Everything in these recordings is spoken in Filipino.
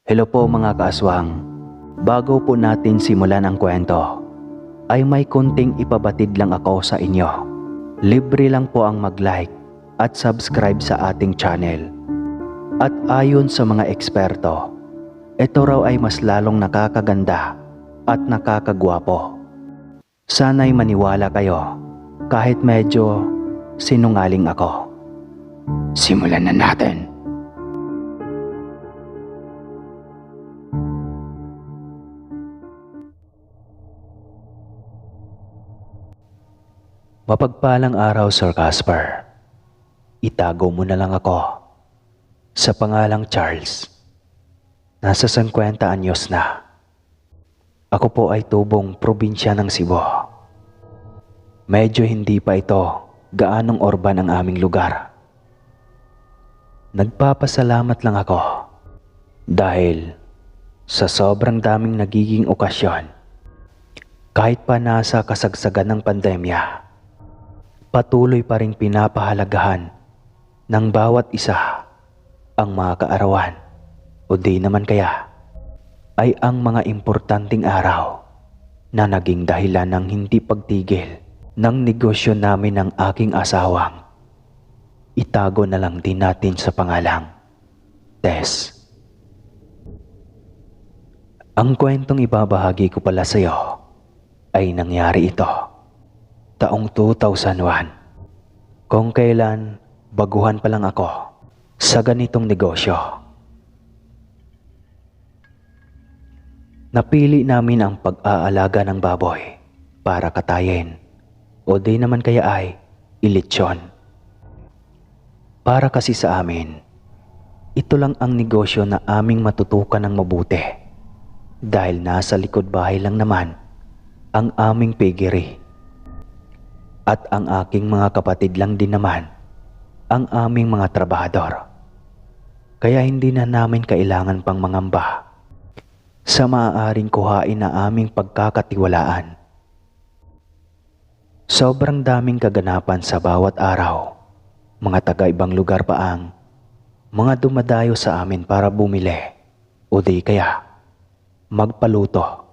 Hello po mga kaaswang. Bago po natin simulan ang kwento, ay may kunting ipabatid lang ako sa inyo. Libre lang po ang mag-like at subscribe sa ating channel. At ayon sa mga eksperto, ito raw ay mas lalong nakakaganda at nakakagwapo. Sana'y maniwala kayo kahit medyo sinungaling ako. Simulan na natin. Mapagpalang araw, Sir Casper. Itago mo na lang ako sa pangalang Charles. Nasa 50 anyos na. Ako po ay tubong probinsya ng Cebu. Medyo hindi pa ito gaanong urban ang aming lugar. Nagpapasalamat lang ako dahil sa sobrang daming nagiging okasyon, kahit pa nasa kasagsagan ng pandemya, patuloy pa ring pinapahalagahan ng bawat isa ang mga kaarawan o di naman kaya ay ang mga importanteng araw na naging dahilan ng hindi pagtigil ng negosyo namin ng aking asawang. Itago na lang din natin sa pangalang Tess. Ang kwentong ibabahagi ko pala sa iyo ay nangyari ito taong 2001, kung kailan baguhan pa lang ako sa ganitong negosyo. Napili namin ang pag-aalaga ng baboy para katayin o di naman kaya ay ilitsyon. Para kasi sa amin, ito lang ang negosyo na aming matutukan ng mabuti dahil nasa likod bahay lang naman ang aming piggery. At ang aking mga kapatid lang din naman ang aming mga trabahador. Kaya hindi na namin kailangan pang mangamba sa maaaring kuhain na aming pagkakatiwalaan. Sobrang daming kaganapan sa bawat araw. Mga taga-ibang lugar pa ang mga dumadayo sa amin para bumili o di kaya magpaluto.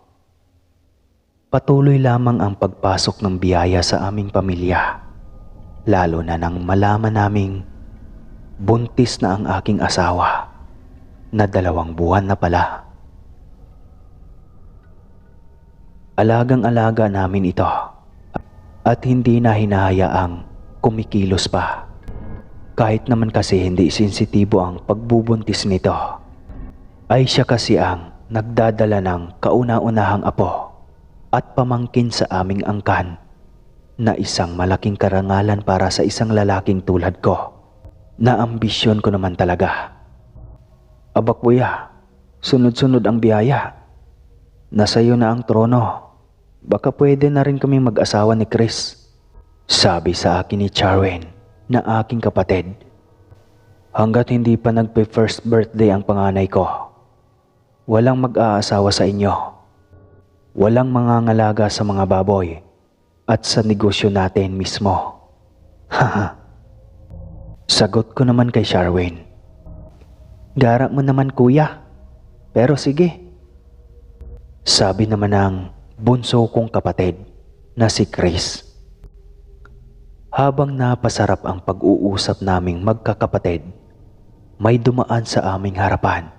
Patuloy lamang ang pagpasok ng biyaya sa aming pamilya, lalo na nang malaman naming buntis na ang aking asawa na 2 buwan na pala. Alagang-alaga namin ito at hindi na hinahayaang kumikilos pa. Kahit naman kasi hindi sensitibo ang pagbubuntis nito, ay siya kasi ang nagdadala ng kauna-unahang apo at pamangkin sa aming angkan na isang malaking karangalan para sa isang lalaking tulad ko na ambisyon ko naman talaga. Aba kuya, sunod-sunod ang biyaya. Nasa iyo na ang trono. Baka pwede na rin kami mag-asawa ni Chris. Sabi sa akin ni Charwin na aking kapatid. Hanggat hindi pa nagpe-first birthday ang panganay ko, walang mag-aasawa sa inyo. Walang mangangalaga sa mga baboy at sa negosyo natin mismo. Haha. Sagot ko naman kay Charwin. Garap mo naman kuya, pero sige. Sabi naman ng bunso kong kapatid na si Chris. Habang napasarap ang pag-uusap naming magkakapatid, may dumaan sa aming harapan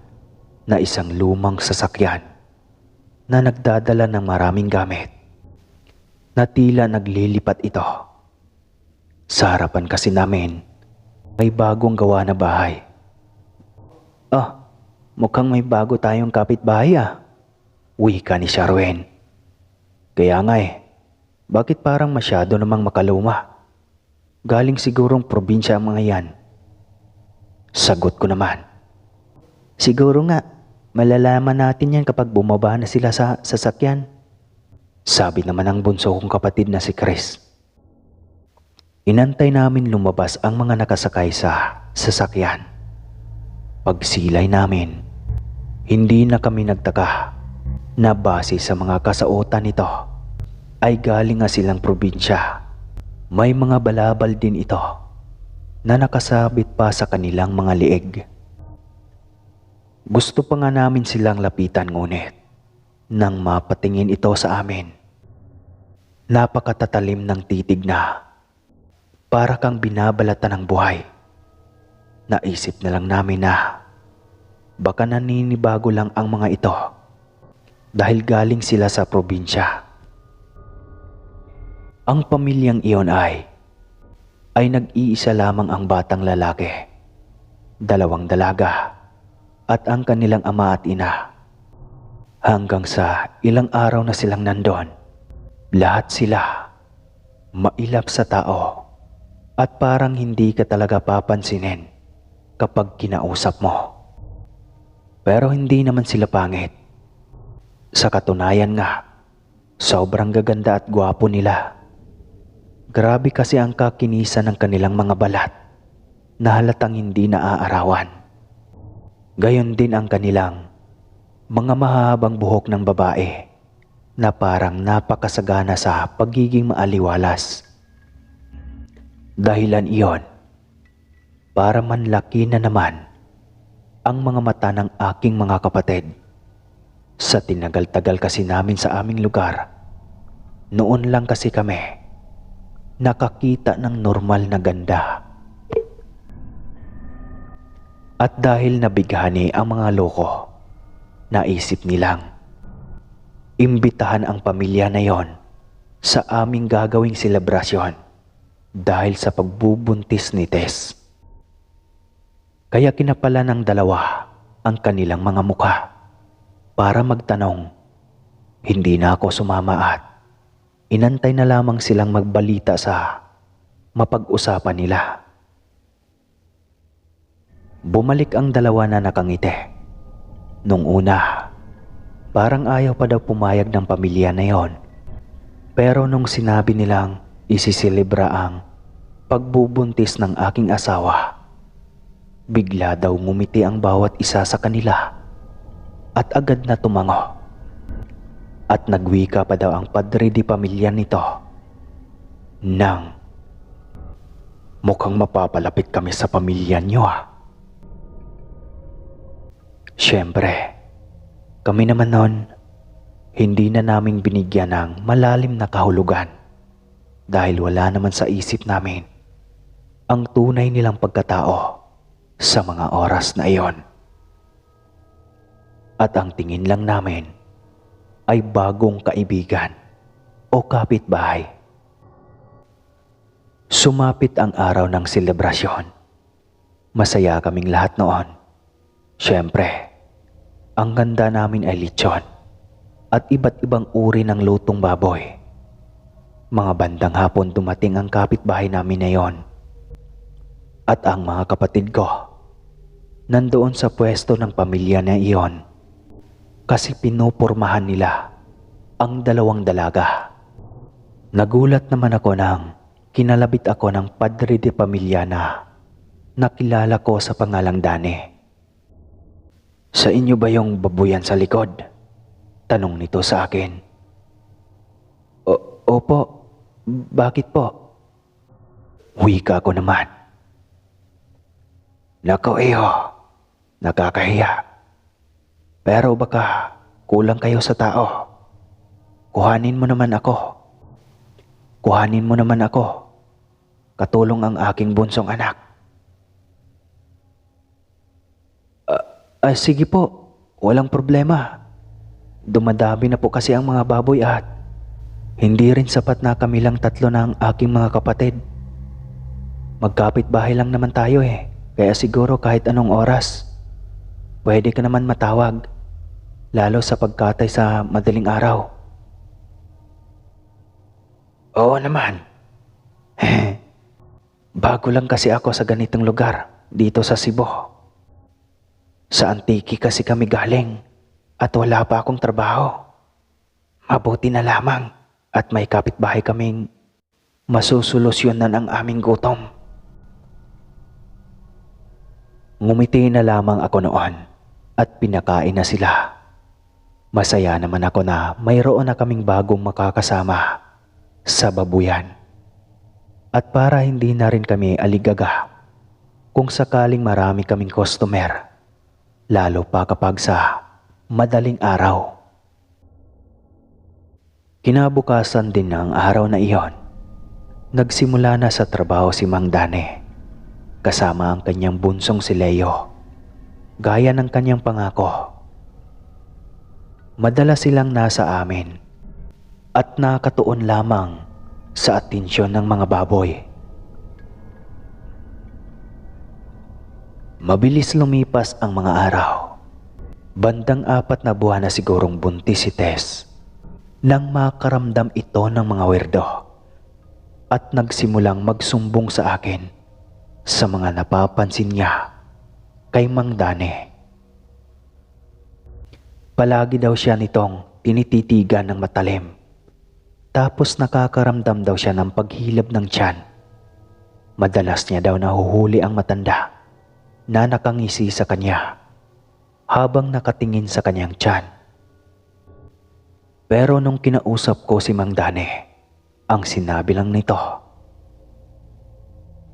na isang lumang sasakyan na nagdadala ng maraming gamit na tila naglilipat ito. Sa harapan kasi namin, may bagong gawa na bahay. Mukhang may bago tayong kapitbahay wika ni Charwin. Kaya nga bakit parang masyado namang makaluma? Galing sigurong probinsya ang mga yan. Sagot ko naman. Siguro nga, malalaman natin yan kapag bumaba na sila sa sasakyan. Sabi naman ng bunso kong kapatid na si Chris. Inantay namin lumabas ang mga nakasakay sa sasakyan. Pagsilay namin, hindi na kami nagtaka na base sa mga kasautan nito ay galing nga silang probinsya. May mga balabal din ito na nakasabit pa sa kanilang mga liig. Gusto pa nga namin silang lapitan ngunit nang mapatingin ito sa amin, napakatatalim ng titig na para kang binabalatan ng buhay. Naisip na lang namin na baka naninibago lang ang mga ito dahil galing sila sa probinsya. Ang pamilyang iyon ay nag-iisa lamang ang batang lalaki, 2 dalaga at ang kanilang ama at ina. Hanggang sa ilang araw na silang nandon, lahat sila mailap sa tao at parang hindi ka talaga papansinin kapag kinausap mo. Pero hindi naman sila pangit. Sa katunayan nga, sobrang gaganda at gwapo nila. Grabe kasi ang kakinisan ng kanilang mga balat na halatang hindi naaarawan. Gayon din ang kanilang mga mahabang buhok ng babae na parang napakasagana sa pagiging maaliwalas. Dahilan iyon para manlaki na naman ang mga mata ng aking mga kapatid. Sa tinagal-tagal kasi namin sa aming lugar, noon lang kasi kami nakakita ng normal na ganda. At dahil nabighani ang mga loko, naisip nilang imbitahan ang pamilya na yon sa aming gagawing selebrasyon dahil sa pagbubuntis ni Tess. Kaya kinapala ng dalawa ang kanilang mga mukha para magtanong. Hindi na ako sumama at inantay na lamang silang magbalita sa mapag-usapan nila. Bumalik ang dalawa na nakangiti. Nung una, parang ayaw pa daw pumayag ng pamilya na yon. Pero nung sinabi nilang isiselebra ang pagbubuntis ng aking asawa, bigla daw ngumiti ang bawat isa sa kanila at agad na tumango. At nagwika pa daw ang padre di pamilya nito nang, "Mukhang mapapalapit kami sa pamilya niyo ah." Siyempre, kami naman nun, hindi na naming binigyan ng malalim na kahulugan dahil wala naman sa isip namin ang tunay nilang pagkatao sa mga oras na iyon. At ang tingin lang namin ay bagong kaibigan o kapitbahay. Sumapit ang araw ng selebrasyon. Masaya kaming lahat noon. Siyempre, ang ganda namin ay lechon at iba't ibang uri ng lutong baboy. Mga bandang hapon dumating ang kapitbahay namin na yon. At ang mga kapatid ko nandoon sa pwesto ng pamilya na iyon kasi pinupurmahan nila ang 2 dalaga. Nagulat naman ako nang kinalabit ako ng padre de pamilya na nakilala ko sa pangalang Dane. "Sa inyo ba yung babuyan sa likod?" tanong nito sa akin. Opo, bakit po?" Wika ko naman. "Nako iho, nakakahiya. Pero baka kulang kayo sa tao. Kuhanin mo naman ako. Katulong ang aking bunsong anak." Sige po, walang problema. Dumadami na po kasi ang mga baboy at hindi rin sapat na kami lang 3 ng aking mga kapatid. Magkapit-bahay lang naman tayo eh, kaya siguro kahit anong oras, pwede ka naman matawag, lalo sa pagkatay sa madaling araw. Oo naman. Bago lang kasi ako sa ganitong lugar, dito sa Cebu. Sa Antique kasi kami galing at wala pa akong trabaho. Mabuti na lamang at may kapitbahay kaming masusolusyonan ang aming gutom. Ngumiti na lamang ako noon at pinakain na sila. Masaya naman ako na mayroon na kaming bagong makakasama sa babuyan. At para hindi na rin kami aligaga kung sakaling marami kaming customer, lalo pa kapag sa madaling araw. Kinabukasan din ng araw na iyon, nagsimula na sa trabaho si Mang Dane kasama ang kanyang bunsong si Leo, gaya ng kanyang pangako. Madalas silang nasa amin at nakatuon lamang sa atensyon ng mga baboy. Mabilis lumipas ang mga araw. Bandang 4 na buwan na sigurong buntis si Tess nang makaramdam ito ng mga werdo at nagsimulang magsumbong sa akin sa mga napapansin niya kay Mang Dane. Palagi daw siya nitong tinititigan ng matalim, tapos nakakaramdam daw siya ng paghilab ng tiyan. Madalas niya daw nahuhuli ang matanda na nakangisi sa kanya habang nakatingin sa kanyang tiyan. Pero nung kinausap ko si Mang Dane, ang sinabi lang nito,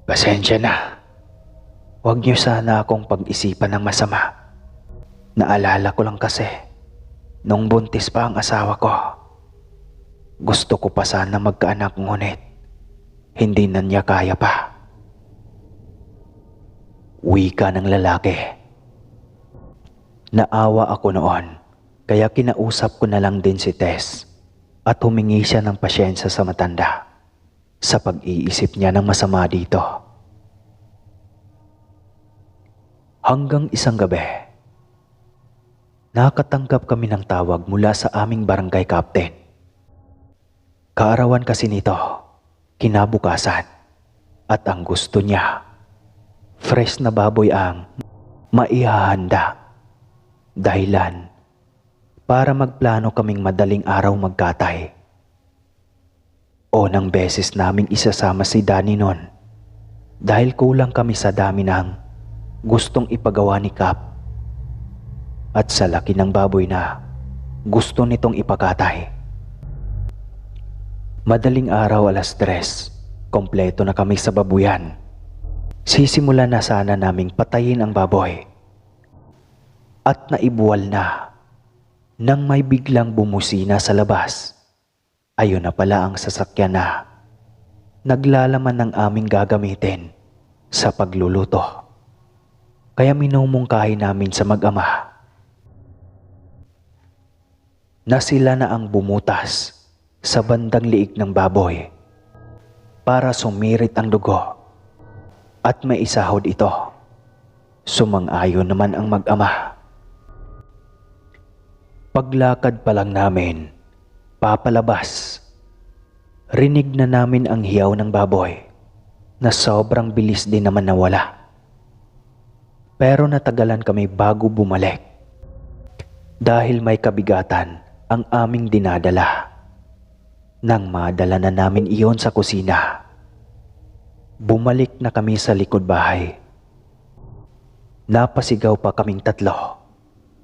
"Pasensya na. Huwag niyo sana akong pag-isipan ng masama. Naalala ko lang kasi, nung buntis pa ang asawa ko, gusto ko pa sana magkaanak ngunit hindi na niya kaya pa." Wika ng lalaki. Naawa ako noon, kaya kinausap ko na lang din si Tess at humingi siya ng pasyensya sa matanda sa pag-iisip niya ng masama dito. Hanggang isang gabi, nakatanggap kami ng tawag mula sa aming barangay captain. Kaarawan kasi nito, kinabukasan, at ang gusto niya, fresh na baboy ang maihahanda. Dahilan para magplano kaming madaling araw magkatay. Unang beses naming isasama si Danny noon dahil kulang kami sa dami ng gustong ipagawa ni Cap at sa laki ng baboy na gusto nitong ipakatay. Madaling araw 3:00, kompleto na kami sa babuyan. Sisimulan na sana naming patayin ang baboy. At naibuwal na nang may biglang bumusina sa labas. Ayun na pala ang sasakyan na naglalaman ng aming gagamitin sa pagluluto. Kaya minumungkahi namin sa mag-ama na sila na ang bumutas sa bandang liig ng baboy para sumirit ang dugo at maisahod ito. Sumang-ayon naman ang mag-ama. Paglakad pa lang namin, papalabas, rinig na namin ang hiyaw ng baboy na sobrang bilis din naman nawala. Pero natagalan kami bago bumalik dahil may kabigatan ang aming dinadala. Nang madala na namin iyon sa kusina, bumalik na kami sa likod bahay. Napasigaw pa kaming tatlo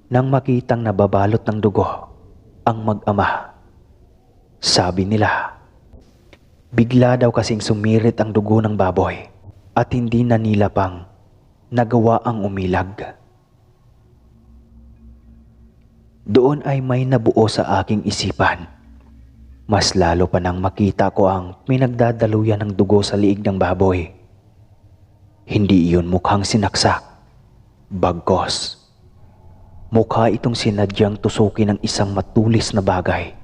nang makitang nababalot ng dugo ang mag-ama. Sabi nila, bigla daw kasing sumirit ang dugo ng baboy at hindi na nila pang nagawa ang umilag. Doon ay may nabuo sa aking isipan. Mas lalo pa nang makita ko ang pinagdadaluyan ng dugo sa liig ng baboy. Hindi iyon mukhang sinaksak, bagkos. Mukha itong sinadyang tusukin ng isang matulis na bagay.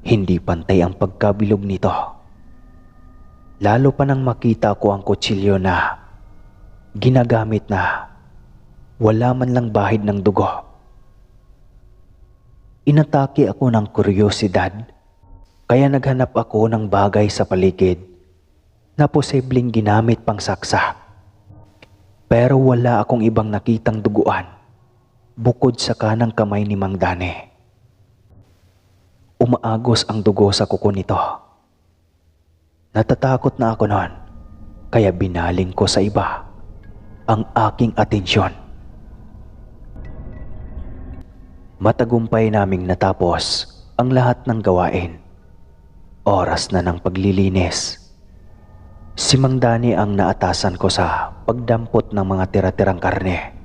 Hindi pantay ang pagkabilog nito. Lalo pa nang makita ko ang kutsilyo na ginagamit na wala man lang bahid ng dugo. Inatake ako ng kuryosidad, kaya naghanap ako ng bagay sa paligid na posibleng ginamit pang saksak. Pero wala akong ibang nakitang duguan bukod sa kanang kamay ni Mang Dane. Umaagos ang dugo sa kuko nito. Natatakot na ako noon, kaya binaling ko sa iba ang aking atensyon. Matagumpay naming natapos ang lahat ng gawain. Oras na ng paglilinis. Si Mang Dane ang naatasan ko sa pagdampot ng mga tira-tirang karne.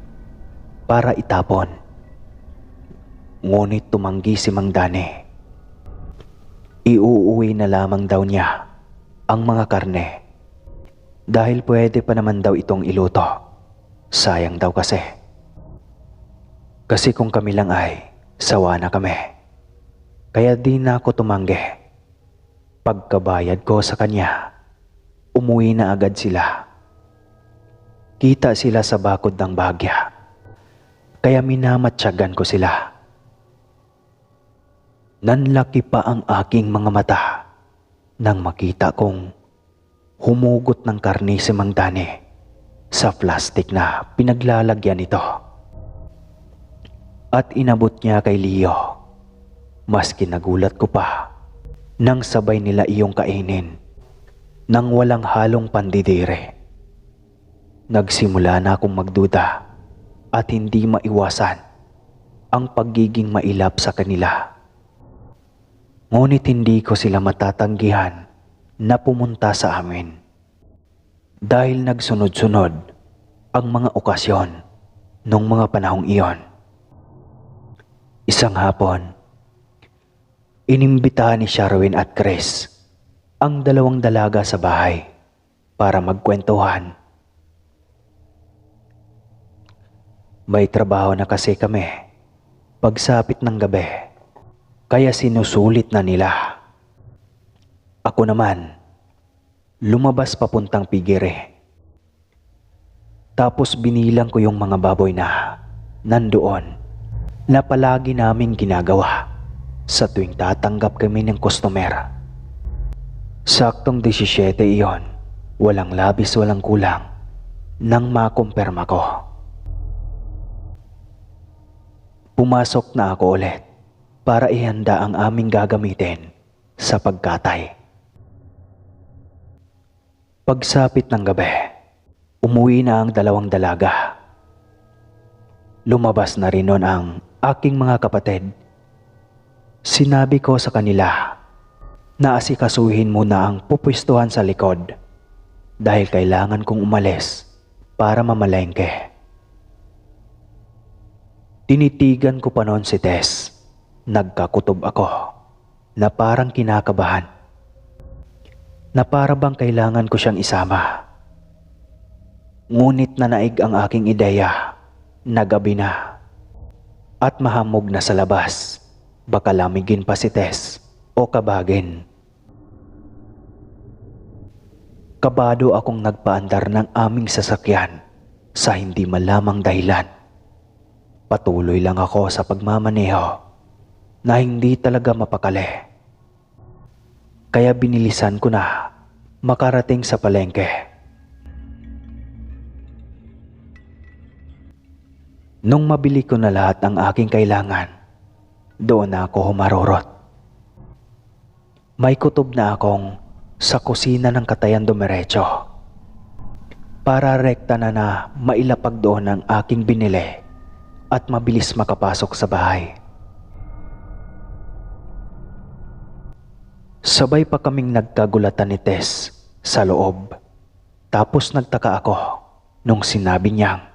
para itapon. Ngunit tumanggi si Mang Dani. Iuuwi na lamang daw niya ang mga karne dahil pwede pa naman daw itong iluto. Sayang daw kasi. Kasi kung kami lang ay sawa na kami. Kaya di na ako tumanggi. Pagkabayad ko sa kanya, umuwi na agad sila. Kita sila sa bakod ng Bagya. Kaya minamatyagan ko sila. Nanlaki pa ang aking mga mata nang makita kong humugot ng karne si Mang Dani sa plastik na pinaglalagyan nito. At inabot niya kay Leo. Mas kinagulat ko pa nang sabay nila iyong kainin nang walang halong pandidire. Nagsimula na akong magduda at hindi maiwasan ang pagiging mailap sa kanila. Ngunit hindi ko sila matatanggihan na pumunta sa amin dahil nagsunod-sunod ang mga okasyon nung mga panahong iyon. Isang hapon, inimbitahan ni Sharwin at Chris ang dalawang dalaga sa bahay para magkwentuhan. May trabaho na kasi kami pagsapit ng gabi, kaya sinusulit na nila. Ako naman, lumabas papuntang pigire. Tapos binilang ko yung mga baboy na nandoon na palagi naming ginagawa sa tuwing tatanggap kami ng customer. Saktong 17 iyon, walang labis walang kulang, nang makumpirma ko. Pumasok na ako ulit para ihanda ang aming gagamitin sa pagkatay. Pagsapit ng gabi, umuwi na ang dalawang dalaga. Lumabas na rin noon ang aking mga kapatid. Sinabi ko sa kanila na asikasuhin muna ang pupwestuhan sa likod dahil kailangan kong umalis para mamalengke. Tinitigan ko pa noon si Tess. Nagkakutob ako na parang kinakabahan, na para bang kailangan ko siyang isama. Ngunit nanaig ang aking ideya na gabi na at mahamog na sa labas. Baka lamigin pa si Tess o kabagin. Kabado akong nagpaandar ng aming sasakyan sa hindi malamang dahilan. Patuloy lang ako sa pagmamaneho na hindi talaga mapakali. Kaya binilisan ko na makarating sa palengke. Nung mabili ko na lahat ng aking kailangan, doon na ako humarurot. May kutob na akong sa kusina ng Katayan Dumiretso para rekta na mailapag doon ang aking binili at mabilis makapasok sa bahay. Sabay pa kaming nagkagulatan ni Tess sa loob. Tapos nagtaka ako nung sinabi niyang,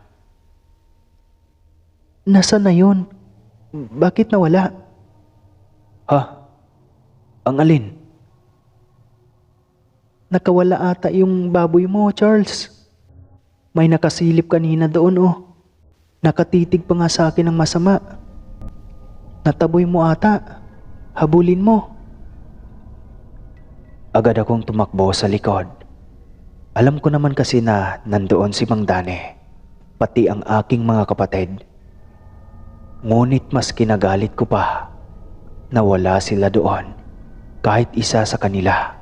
"Nasaan na yun? Bakit nawala?" "Ha? Ang alin?" "Nakawala ata yung baboy mo, Charles. May nakasilip kanina doon oh. Nakatitig pa nga sa akin ng masama. Nataboy mo ata. Habulin mo." Agad akong tumakbo sa likod. Alam ko naman kasi na nandoon si Mang Dani, pati ang aking mga kapatid. Ngunit mas kinagalit ko pa na wala sila doon, kahit isa sa kanila.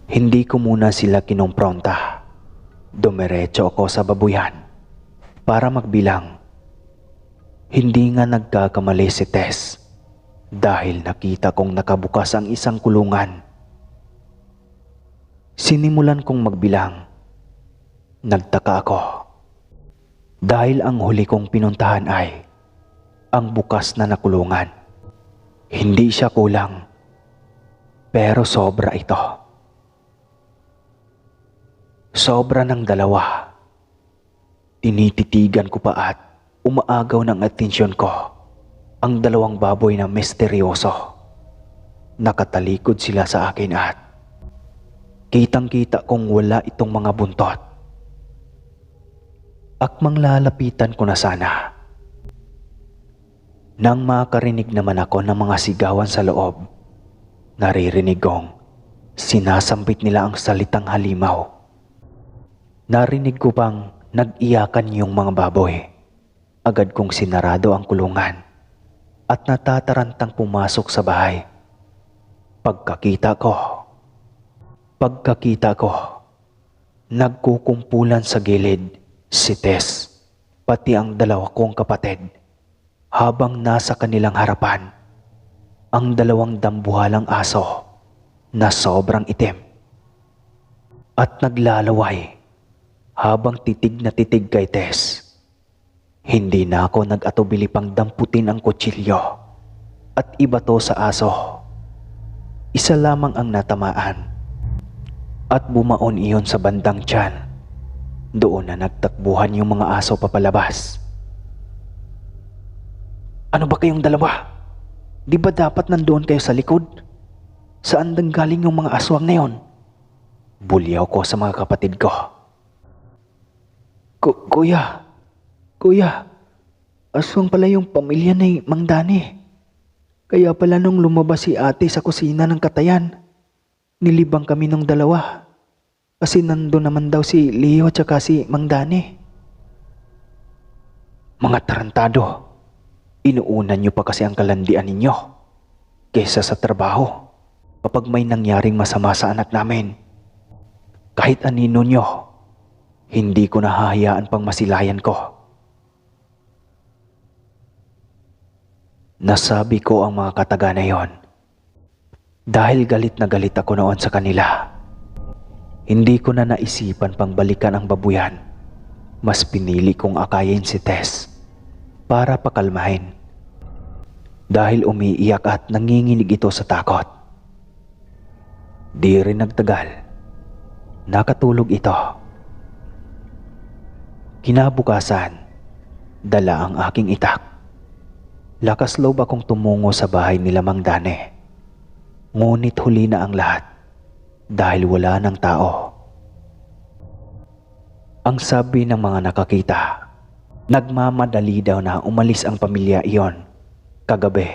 Hindi ko muna sila kinompronta. Dumiretso ako sa babuyan para magbilang. Hindi nga nagkakamali si Tess dahil nakita kong nakabukas ang isang kulungan. Sinimulan kong magbilang. Nagtaka ako dahil ang huli kong pinuntahan ay ang bukas na nakulungan. Hindi siya kulang, pero sobra ito. Sobra ng 2. Tinititigan ko pa at umaagaw ng atensyon ko ang dalawang baboy na misteryoso. Nakatalikod sila sa akin at kitang-kita kong wala itong mga buntot. Akmang lalapitan ko na sana. Nang makarinig naman ako ng mga sigawan sa loob, naririnig kong sinasambit nila ang salitang halimaw. Narinig ko pang nag-iyakan yung mga baboy. Agad kong sinarado ang kulungan at natatarantang pumasok sa bahay. Pagkakita ko, nagkukumpulan sa gilid si Tess, pati ang dalawa kong kapatid. Habang nasa kanilang harapan, ang dalawang dambuhalang aso na sobrang itim at naglalaway habang titig na titig kay Tess. Hindi na ako nag-atubili pang damputin ang kutsilyo at ibato sa aso. Isa lamang ang natamaan at bumaon iyon sa bandang tiyan. Doon na nagtakbuhan yung mga aso papalabas. Ano ba kayong dalawa? Di ba dapat nandoon kayo sa likod? Saan nanggaling yung mga aswang na yon? Bulyaw ko sa mga kapatid ko. Kuya, aswang pala yung pamilya ni Mang Dani. Kaya pala nung lumabas si ate sa kusina ng katayan, nilibang kami nung dalawa. Kasi nandun naman daw si Leo tsaka si Mang Dani. Mga tarantado. Inuunan niyo pa kasi ang kalandian ninyo kesa sa trabaho kapag may nangyaring masama sa anak namin. Kahit anino niyo, hindi ko nahahayaan pang masilayan ko. Nasabi ko ang mga kataga na yon dahil galit na galit ako noon sa kanila. Hindi ko na naisipan pang balikan ang babuyan. Mas pinili kong akayin si Tess para pakalmahin dahil umiiyak at nanginginig ito sa takot. Di rin nagtagal, nakatulog ito. Kinabukasan, dala ang aking itak. Lakas loob akong tumungo sa bahay nila Mang Dani. Ngunit huli na ang lahat dahil wala ng tao. Ang sabi ng mga nakakita, nagmamadali daw na umalis ang pamilya iyon kagabi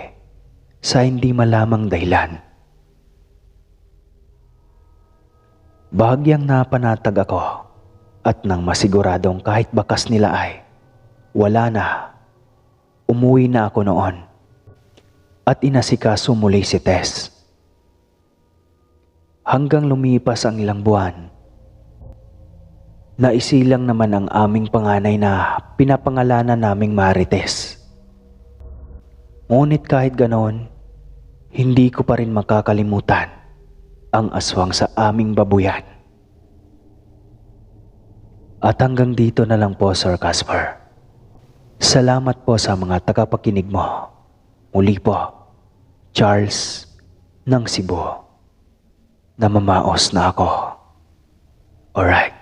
sa hindi malamang dahilan. Bahagyang napanatag ako at nang masiguradong kahit bakas nila ay wala na, umuwi na ako noon at inasikaso muli si Tess. Hanggang lumipas ang ilang buwan, naisilang naman ang aming panganay na pinapangalanan naming Marites. Ngunit kahit ganoon, hindi ko pa rin makakalimutan ang aswang sa aming babuyan. At hanggang dito na lang po, Sir Casper. Salamat po sa mga tagapakinig mo. Muli po, Charles ng Cebu. Namamaos na ako. Alright.